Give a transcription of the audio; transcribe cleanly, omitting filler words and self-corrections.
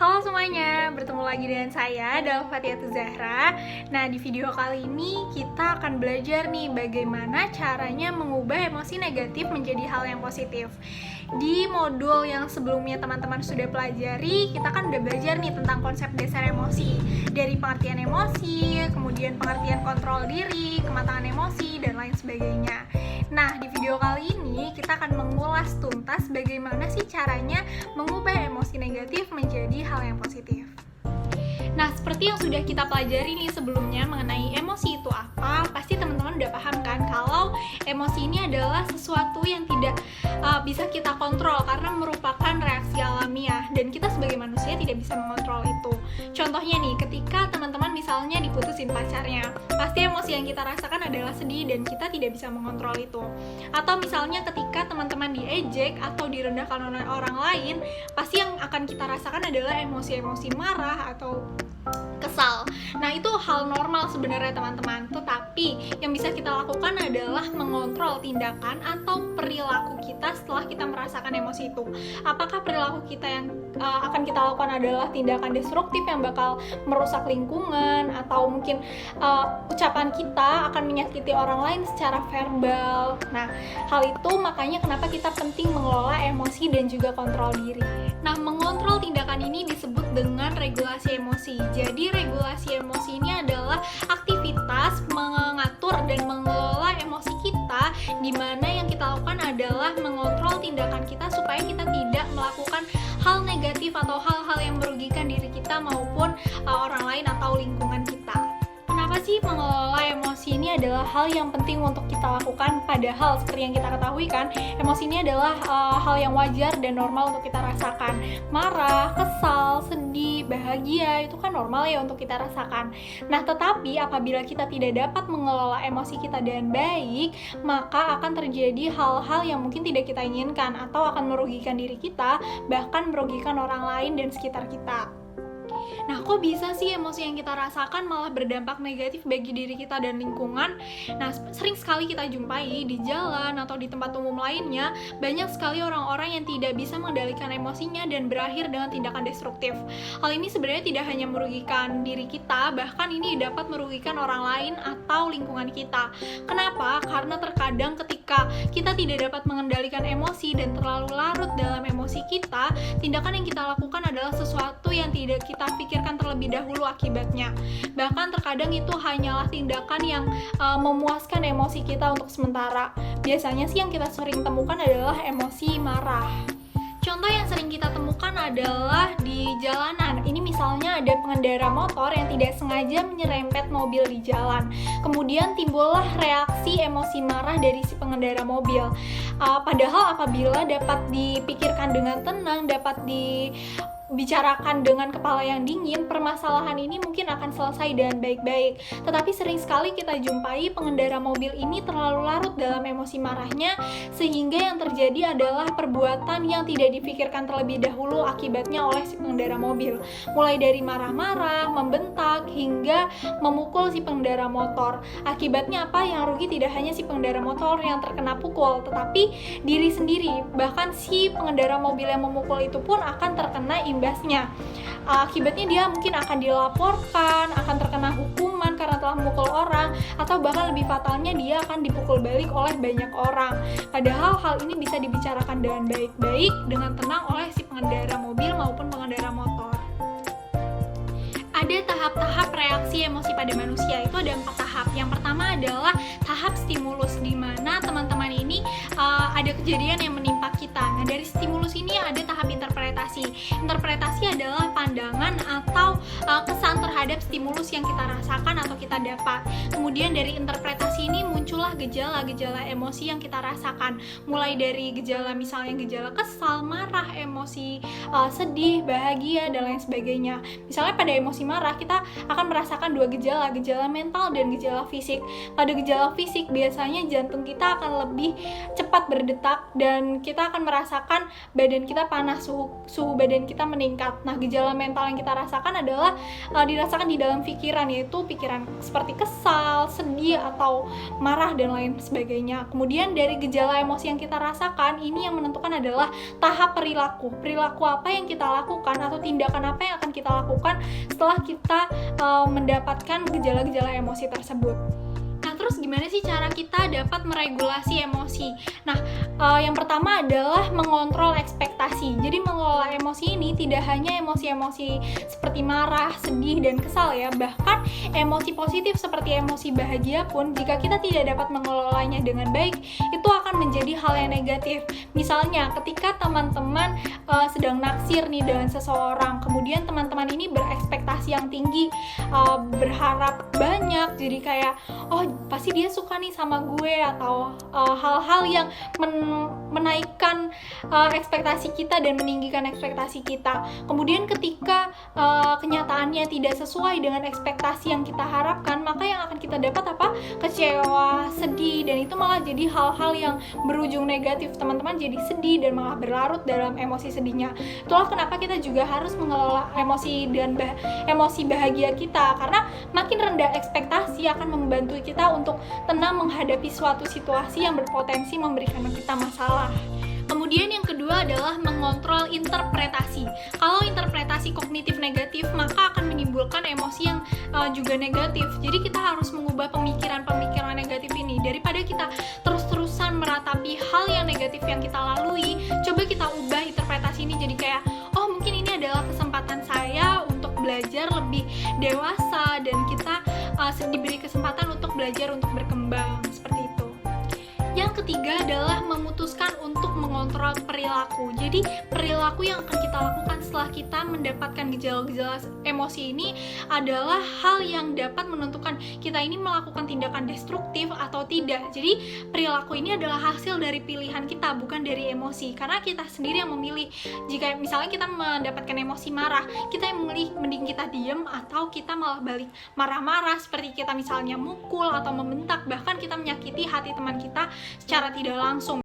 Halo semuanya, bertemu lagi dengan saya, Dalfatia Zahra. Nah, di video kali ini kita akan belajar nih bagaimana caranya mengubah emosi negatif menjadi hal yang positif. Di modul yang sebelumnya teman-teman sudah pelajari, kita kan udah belajar nih tentang konsep dasar emosi. Dari pengertian emosi, kemudian pengertian kontrol diri, kematangan emosi, dan lain sebagainya. Nah, di video kali ini kita akan mengulas tuntas bagaimana sih caranya mengubah emosi negatif menjadi hal yang positif. Nah, seperti yang sudah kita pelajari nih sebelumnya mengenai emosi itu apa, pasti teman-teman udah paham kan kalau emosi ini adalah sesuatu yang tidak bisa kita kontrol karena merupakan reaksi alamiah dan kita sebagai manusia tidak bisa mengontrol itu. Contohnya nih, ketika teman-teman misalnya diputusin pacarnya, pasti emosi yang kita rasakan adalah sedih dan kita tidak bisa mengontrol itu. Atau misalnya ketika teman-teman diejek atau direndahkan oleh orang lain, pasti yang akan kita rasakan adalah emosi-emosi marah atau kesal. Nah, itu hal normal sebenarnya teman-teman. Tetapi yang bisa kita lakukan adalah mengontrol tindakan atau perilaku kita setelah kita merasakan emosi itu. Apakah perilaku kita yang akan kita lakukan adalah tindakan destruktif yang bakal merusak lingkungan, atau mungkin ucapan kita akan menyakiti orang lain secara verbal. Nah, hal itu makanya kenapa kita penting mengelola emosi dan juga kontrol diri. Nah, mengontrol tindakan ini disebut dengan regulasi emosi. Jadi regulasi emosi ini adalah aktivitas mengatur dan mengelola emosi kita, di mana yang kita lakukan adalah mengontrol tindakan kita supaya kita tidak melakukan hal negatif atau hal-hal yang merugikan diri kita maupun orang lain atau lingkungan kita. Kenapa sih mengelola emosi ini adalah hal yang penting untuk kita lakukan? Padahal seperti yang kita ketahui kan, emosi ini adalah hal yang wajar dan normal untuk kita rasakan. Marah, kesal, sedih, bahagia, itu kan normal ya untuk kita rasakan. Nah, tetapi apabila kita tidak dapat mengelola emosi kita dengan baik, maka akan terjadi hal-hal yang mungkin tidak kita inginkan atau akan merugikan diri kita, bahkan merugikan orang lain dan sekitar kita. Nah, kok bisa sih emosi yang kita rasakan malah berdampak negatif bagi diri kita dan lingkungan? Nah, sering sekali kita jumpai di jalan atau di tempat umum lainnya, banyak sekali orang-orang yang tidak bisa mengendalikan emosinya dan berakhir dengan tindakan destruktif. Hal ini sebenarnya tidak hanya merugikan diri kita, bahkan ini dapat merugikan orang lain atau lingkungan kita. Kenapa? Karena terkadang ketika kita tidak dapat mengendalikan emosi dan terlalu larut dalam emosi kita, tindakan yang kita lakukan adalah sesuatu yang tidak kita pikirkan terlebih dahulu akibatnya. Bahkan terkadang itu hanyalah tindakan yang memuaskan emosi kita untuk sementara. Biasanya sih yang kita sering temukan adalah emosi marah. Contoh yang sering kita temukan adalah di jalanan. Ini misalnya ada pengendara motor yang tidak sengaja menyerempet mobil di jalan. Kemudian timbullah reaksi emosi marah dari si pengendara mobil. Padahal apabila dapat dipikirkan dengan tenang, dapat dibicarakan dengan kepala yang dingin, permasalahan ini mungkin akan selesai dengan baik-baik. Tetapi sering sekali kita jumpai pengendara mobil ini terlalu larut dalam emosi marahnya, sehingga yang terjadi adalah perbuatan yang tidak dipikirkan terlebih dahulu akibatnya oleh si pengendara mobil. Mulai dari marah-marah, membentak, hingga memukul si pengendara motor. Akibatnya apa? Yang rugi tidak hanya si pengendara motor yang terkena pukul, tetapi diri sendiri. Bahkan si pengendara mobil yang memukul itu pun akan terkena imbasnya. Akibatnya dia mungkin akan dilaporkan, akan terkena hukuman karena telah memukul orang, atau bahkan lebih fatalnya dia akan dipukul balik oleh banyak orang. Padahal hal ini bisa dibicarakan dengan baik-baik, dengan tenang oleh si pengendara mobil maupun pengendara motor. Ada tahap-tahap reaksi emosi pada manusia, itu ada 4 tahap. Yang pertama adalah tahap stimulus, di mana teman-teman ini ada kejadian yang menimpa kita. Nah, dari stimulus ini ada tahap interpretasi. Interpretasi adalah pandangan atau kesan terhadap stimulus yang kita rasakan atau kita dapat. Kemudian dari interpretasi ini muncullah gejala-gejala emosi yang kita rasakan. Mulai dari gejala misalnya gejala kesal, marah, emosi sedih, bahagia, dan lain sebagainya. Misalnya pada emosi marah, kita akan merasakan 2 gejala, gejala mental dan gejala fisik. Pada gejala fisik, biasanya jantung kita akan lebih cepat berdetak dan kita akan merasakan badan kita panas, suhu badan kita meningkat. Nah, gejala mental yang kita rasakan adalah dirasakan rasakan di dalam pikiran, yaitu pikiran seperti kesal, sedih, atau marah dan lain sebagainya. Kemudian dari gejala emosi yang kita rasakan, ini yang menentukan adalah tahap perilaku apa yang kita lakukan atau tindakan apa yang akan kita lakukan setelah kita mendapatkan gejala-gejala emosi tersebut. Nah, terus gimana sih cara kita dapat meregulasi emosi? Nah, yang pertama adalah mengontrol ekspektasi. Jadi mengelola emosi ini tidak hanya emosi-emosi seperti marah, sedih, dan kesal ya. Bahkan emosi positif seperti emosi bahagia pun jika kita tidak dapat mengelolanya dengan baik, itu akan menjadi hal yang negatif. Misalnya ketika teman-teman sedang naksir nih dengan seseorang, kemudian teman-teman ini berekspektasi yang tinggi, berharap banyak, jadi kayak pasti dia suka nih sama gue, atau hal-hal yang menaikkan ekspektasi kita dan meninggikan ekspektasi kita. Kemudian ketika kenyataannya tidak sesuai dengan ekspektasi yang kita harapkan, maka yang akan kita dapat apa? Kecewa, sedih, dan itu malah jadi hal-hal yang berujung negatif. Teman-teman jadi sedih dan malah berlarut dalam emosi sedihnya. Itulah kenapa kita juga harus mengelola emosi dan emosi bahagia kita, karena makin rendah ekspektasi akan membantu kita untuk tenang menghadapi suatu situasi yang berpotensi memberikan kita masalah. Kemudian yang kedua adalah mengontrol interpretasi. Kalau interpretasi kognitif negatif, maka akan menimbulkan emosi yang juga negatif. Jadi kita harus mengubah pemikiran-pemikiran negatif ini. Daripada kita terus-terusan meratapi hal yang negatif yang kita lalui, coba kita ubah interpretasi ini jadi kayak, mungkin ini adalah kesempatan saya untuk belajar lebih dewasa, dan kita diberi kesempatan untuk belajar untuk berkembang, seperti itu. Yang ketiga adalah memutuskan untuk mengontrol perilaku. Jadi perilaku yang akan kita lakukan setelah kita mendapatkan gejala-gejala emosi ini adalah hal yang dapat menentukan kita ini melakukan tindakan destruktif atau tidak. Jadi perilaku ini adalah hasil dari pilihan kita, bukan dari emosi, karena kita sendiri yang memilih. Jika misalnya kita mendapatkan emosi marah, kita yang memilih mending kita diem atau kita malah balik marah-marah, seperti kita misalnya mukul atau membentak, bahkan kita menyakiti hati teman kita secara tidak langsung.